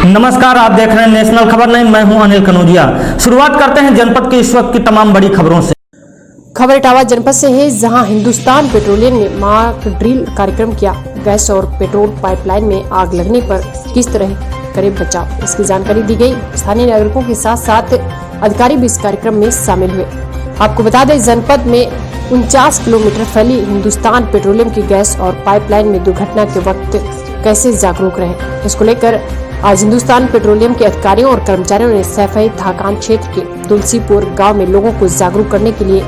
नमस्कार, आप देख रहे हैं नेशनल खबर 9। मैं हूं अनिल कनौजिया। शुरुआत करते हैं जनपद के इस वक्त की तमाम बड़ी खबरों से। खबर इटावा जनपद से है, जहां हिंदुस्तान पेट्रोलियम ने मॉक ड्रिल कार्यक्रम किया। गैस और पेट्रोल पाइपलाइन में आग लगने पर किस तरह करे बचाव, इसकी जानकारी दी गई। स्थानीय नागरिकों के साथ साथ अधिकारी भी इस कार्यक्रम में शामिल हुए। आपको बता दें, जनपद में 49 किलोमीटर फैली हिंदुस्तान पेट्रोलियम की गैस और पाइपलाइन में दुर्घटना के वक्त कैसे जागरूक रहे, इसको लेकर आज हिंदुस्तान पेट्रोलियम के अधिकारियों और कर्मचारियों ने सैफई थाकान क्षेत्र के तुलसीपुर गांव में लोगों को जागरूक करने के लिए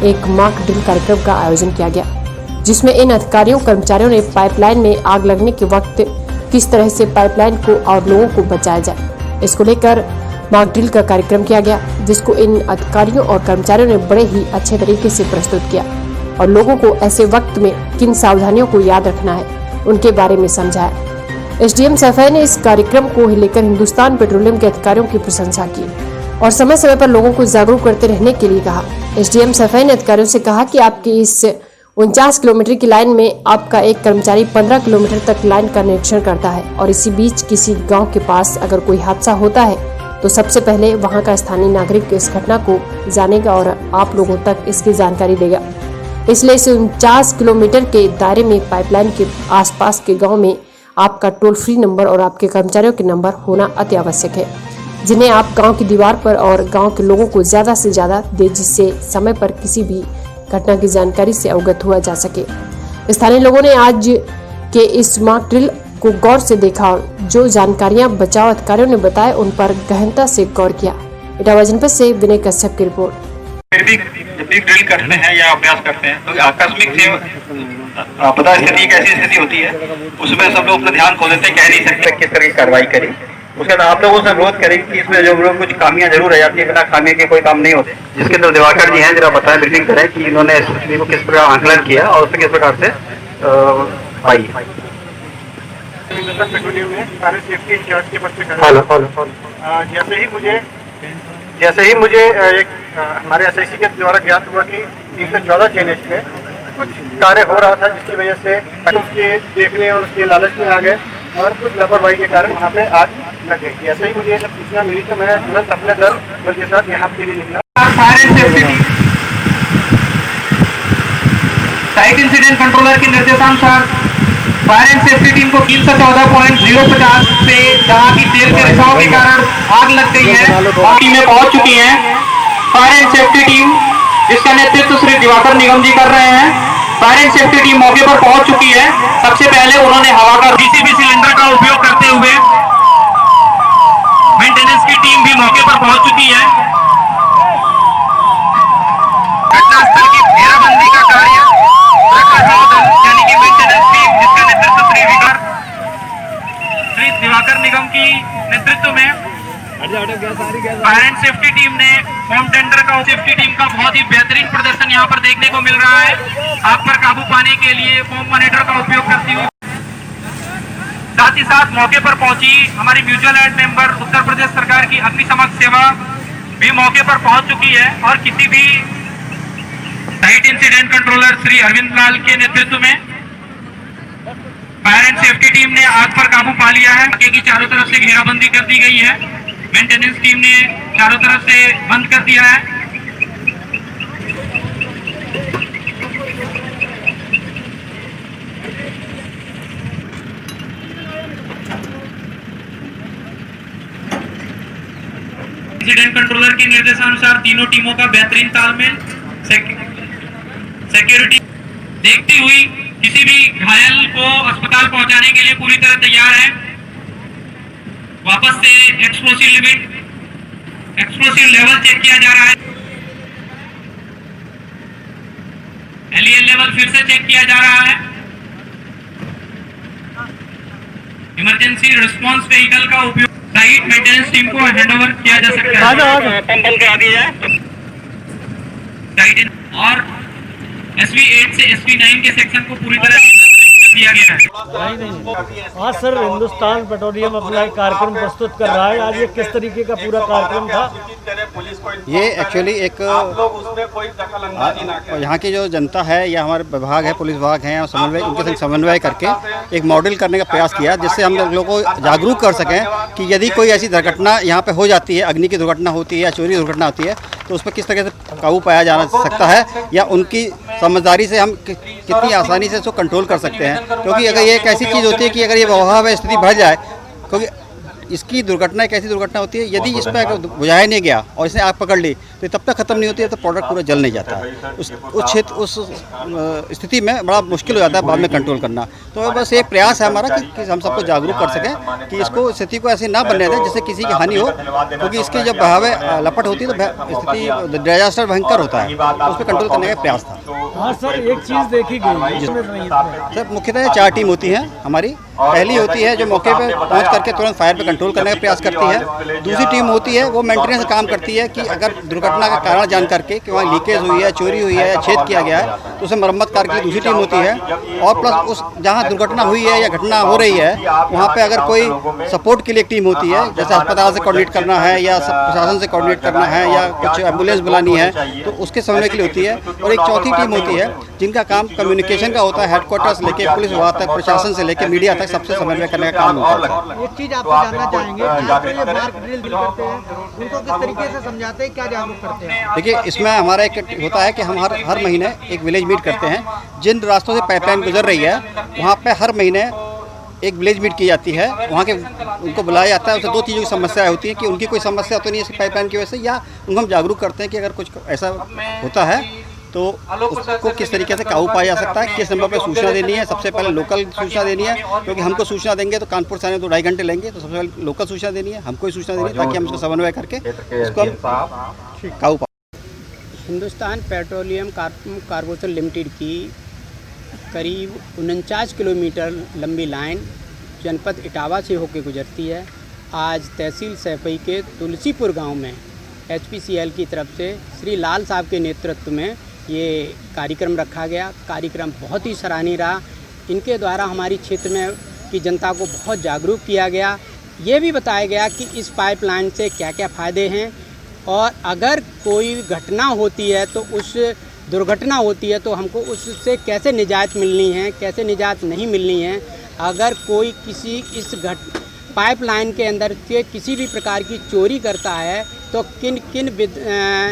एक मॉक ड्रिल कार्यक्रम का आयोजन किया गया, जिसमें इन अधिकारियों कर्मचारियों ने पाइपलाइन में आग लगने के वक्त किस तरह से पाइपलाइन को और लोगों को बचाया जाए, इसको लेकर मॉक ड्रिल का कार्यक्रम किया गया, जिसको इन अधिकारियों और कर्मचारियों ने बड़े ही अच्छे तरीके से प्रस्तुत किया और लोगों को ऐसे वक्त में किन सावधानियों को याद रखना है उनके बारे में समझाया। एसडीएम सैफई ने इस कार्यक्रम को लेकर हिंदुस्तान पेट्रोलियम के अधिकारियों की प्रशंसा की और समय समय पर लोगों को जागरूक करते रहने के लिए कहा। एसडीएम सैफई ने अधिकारियों से कहा कि आपकी इस 49 किलोमीटर की लाइन में आपका एक कर्मचारी 15 किलोमीटर तक लाइन का निरीक्षण करता है और इसी बीच किसी गांव के पास अगर कोई हादसा होता है तो सबसे पहले वहां का स्थानीय नागरिक इस घटना को जानेगा और आप लोगों तक इसकी जानकारी देगा। इसलिए इस 49 किलोमीटर के दायरे में पाइपलाइन के आसपास के गाँव में आपका टोल फ्री नंबर और आपके कर्मचारियों के नंबर होना अति आवश्यक है, जिन्हें आप गांव की दीवार पर और गांव के लोगों को ज्यादा से ज्यादा दे, जिससे समय पर किसी भी घटना की जानकारी से अवगत हुआ जा सके। स्थानीय लोगों ने आज के इस मॉक ड्रिल को गौर से देखा और जो जानकारियां बचाव अधिकारियों ने बताए उन पर गहनता से गौर किया। इटावा जनपद से विनय कश्यप की रिपोर्ट। फिर भी जब भी ड्रिल करते हैं या अभ्यास करते हैं तो आकस्मिक से आपदा स्थिति कैसी स्थिति होती है, उसमें सब लोग अपना ध्यान खो देते हैं, कह नहीं सकते किस तरह की कार्रवाई करें। उसके बाद आप लोगों से अनुरोध करेंगे कि इसमें जो लोग कुछ खामियां जरूर रह जाती है, बिना खामियों के कोई काम नहीं होते। जिसके अंदर दिवाकर जी हैं, जरा बताएं, ब्रीफिंग करें कि इन्होंने इस स्थिति को किस प्रकार आंकलन किया और उससे किस प्रकार से पाई। जैसे ही मुझे एक हमारे एसआईसी के द्वारा ज्ञात हुआ कि 314 चैलेंज में कुछ कार्य हो रहा था, जिसकी वजह से उसके देखने और उसके लालच में आ गए और कुछ लापरवाही के कारण वहाँ पे आग लग गई। ऐसे ही मुझे जब सूचना मिली तो मैं तुरंत अपने दल के साथ यहाँ के लिए निकला। साइट इंसिडेंट कंट्रोलर के निर्देशानुसार फायर एंड सेफ्टी टीम को 314.050 से जहाँ की तेल के रिसाव के कारण आग लग गई है, टीमें पहुंच चुकी हैं। फायर एंड सेफ्टी टीम, जिसका नेतृत्व श्री दिवाकर निगम जी कर रहे हैं, फायर एंड सेफ्टी टीम मौके पर पहुंच चुकी है। सबसे पहले उन्होंने हवा का डीसीबी सिलेंडर का उपयोग करते हुए मेंटेनेंस की टीम भी मौके पर पहुंच चुकी है। घटनास्थल की घेराबंदी का कार्य यानी कि मेंटेनेंस टीम, जिसका नेतृत्व श्री दिवाकर निगम की नेतृत्व में फायर एंड सेफ्टी टीम ने होम टेंडर का सेफ्टी टीम का बहुत ही बेहतरीन प्रदर्शन यहाँ पर देखने को मिल रहा है। आग पर काबू पाने के लिए फोम मॉनिटर का उपयोग करती हुई, साथ ही साथ मौके पर पहुंची हमारी mutual add member Uttar Pradesh सरकार की अग्निशमन सेवा भी मौके पर पहुंच चुकी है और किसी भी site incident controller Shri Arvind Lal के नेतृत्व में फायर एंड सेफ्टी टीम ने आग पर काबू पा लिया है। आगे की चारों तरफ से घेराबंदी कर दी गई है। मेंटेनेंस टीम ने चारों तरफ से बंद कर दिया है। इंसिडेंट कंट्रोलर के निर्देशानुसार तीनों टीमों का बेहतरीन तालमेल, सिक्योरिटी देखती हुई किसी भी घायल को अस्पताल पहुंचाने के लिए पूरी तरह तैयार है। वापस से एक्सप्लोसिव लेवल चेक किया जा रहा है। एलईएल लेवल फिर से चेक किया जा रहा है। इमरजेंसी रिस्पांस व्हीकल का उपयोग साइट मेंटेनेंस टीम को हैंडओवर किया जा सकता है। पंपल करा दिया जाए और SV8 से SV9 के सेक्शन को पूरी तरह किया गया है। आज सर हिंदुस्तान पेट्रोलियम अपना एक कार्यक्रम प्रस्तुत कर रहा है। आज ये किस तरीके का पूरा कार्यक्रम था? ये एक्चुअली एक यहाँ की जो जनता है या हमारे विभाग है, पुलिस विभाग है, समन्वय उनके संग समन्वय करके एक मॉडल करने का प्रयास किया, जिससे हम लोगों को जागरूक कर सकें कि यदि कोई ऐसी दुर्घटना यहाँ पे हो जाती है, अग्नि की दुर्घटना होती है या चोरी दुर्घटना होती है, तो उस पर किस तरह से काबू पाया जा सकता है या उनकी समझदारी से हम कितनी आसानी से इसको कंट्रोल कर सकते हैं। क्योंकि अगर ये एक ऐसी चीज़ होती है कि अगर ये वहां स्थिति बढ़ जाए, क्योंकि इसकी दुर्घटना एक ऐसी दुर्घटना होती है, यदि इस पर बुझाया नहीं गया और इसने आग पकड़ ली तो तब तक खत्म नहीं होती है, तो प्रोडक्ट पूरा जल नहीं जाता है। उस क्षेत्र उस स्थिति में बड़ा मुश्किल हो जाता है बाद में कंट्रोल करना। तो बस एक प्रयास है हमारा कि हम सबको जागरूक कर सकें कि इसको स्थिति को ऐसे ना बनने दें जिससे किसी की हानि हो, क्योंकि इसकी जब भयावह लपट होती है तो स्थिति डिजास्टर भयंकर होता है, तो उस पर कंट्रोल करने का प्रयास था। हाँ सर, एक चीज़ देखी गई सर मुख्यतः 4 टीम होती हैं हमारी। पहली होती है जो मौके पर पहुंच करके तुरंत फायर पे कंट्रोल करने का प्रयास करती है। दूसरी टीम होती है वो मेंटेनेंस काम करती है कि अगर दुर्घटना का कारण जान करके कि वहाँ लीकेज हुई है, चोरी हुई है या छेद किया गया है, तो उसे मरम्मत करके दूसरी टीम होती है। और प्लस उस जहाँ दुर्घटना हुई है या घटना हो रही है वहाँ पे अगर कोई सपोर्ट के लिए एक टीम होती है, जैसे अस्पताल से कोऑर्डिनेट करना है या प्रशासन से कोऑर्डिनेट करना है या कुछ एम्बुलेंस बुलानी है, तो उसके समन्वय के लिए होती है। और एक चौथी टीम होती है जिनका काम कम्युनिकेशन का होता है, हेडक्वार्टर से लेकर पुलिस विभाग तक, प्रशासन से लेकर मीडिया तक सबसे समन्वय करने का काम होता है। एक चीज आपसे जानना चाहेंगे कि आप ये मार्क ड्रिल करते हैं, उनको किस तरीके से समझाते हैं, क्या जागरूक करते हैं? देखिए, इसमें हमारा एक होता है कि हम हर महीने एक विलेज मीट करते हैं। जिन रास्तों से पाइपलाइन गुजर रही है वहाँ पे हर महीने एक विलेज मीट की जाती है। वहाँ के उनको बुलाया जाता है। उससे 2 चीज़ों की समस्याएं होती हैं कि उनकी कोई समस्या तो नहीं है इसकी पाइपलाइन की वजह से, या उनको हम जागरूक करते हैं कि अगर कुछ ऐसा होता है तो उसको किस तरीके से काबू पाया जा सकता है, किस नंबर पर सूचना देनी है। सबसे पहले लोकल सूचना देनी है, क्योंकि हमको सूचना देंगे तो कानपुर से आने तो 2.5 घंटे लेंगे, तो सबसे पहले लोकल सूचना देनी है, हमको ही सूचना देनी है, ताकि हम उसको समन्वय करके उसको हम काबू पा। हिंदुस्तान पेट्रोलियम कॉर्पोरेशन लिमिटेड की करीब 49 किलोमीटर लंबी लाइन जनपद इटावा से होकर गुजरती है। आज तहसील सैफई के तुलसीपुर गांव में HPCL की तरफ से श्री लाल साहब के नेतृत्व में ये कार्यक्रम रखा गया। कार्यक्रम बहुत ही सराहनीय रहा। इनके द्वारा हमारी क्षेत्र में की जनता को बहुत जागरूक किया गया। ये भी बताया गया कि इस पाइपलाइन से क्या क्या फ़ायदे हैं, और अगर कोई घटना होती है तो उस दुर्घटना होती है तो हमको उससे कैसे निजात मिलनी है, कैसे निजात नहीं मिलनी है। अगर कोई किसी इस पाइपलाइन के अंदर के किसी भी प्रकार की चोरी करता है तो किन किन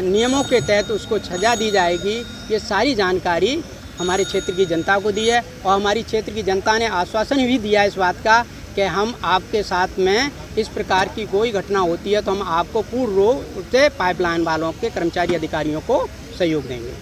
नियमों के तहत उसको सजा दी जाएगी, ये सारी जानकारी हमारे क्षेत्र की जनता को दी है। और हमारी क्षेत्र की जनता ने आश्वासन भी दिया इस बात का कि हम आपके साथ में इस प्रकार की कोई घटना होती है तो हम आपको पूर्ण रूप से पाइपलाइन वालों के कर्मचारी अधिकारियों को सहयोग देंगे।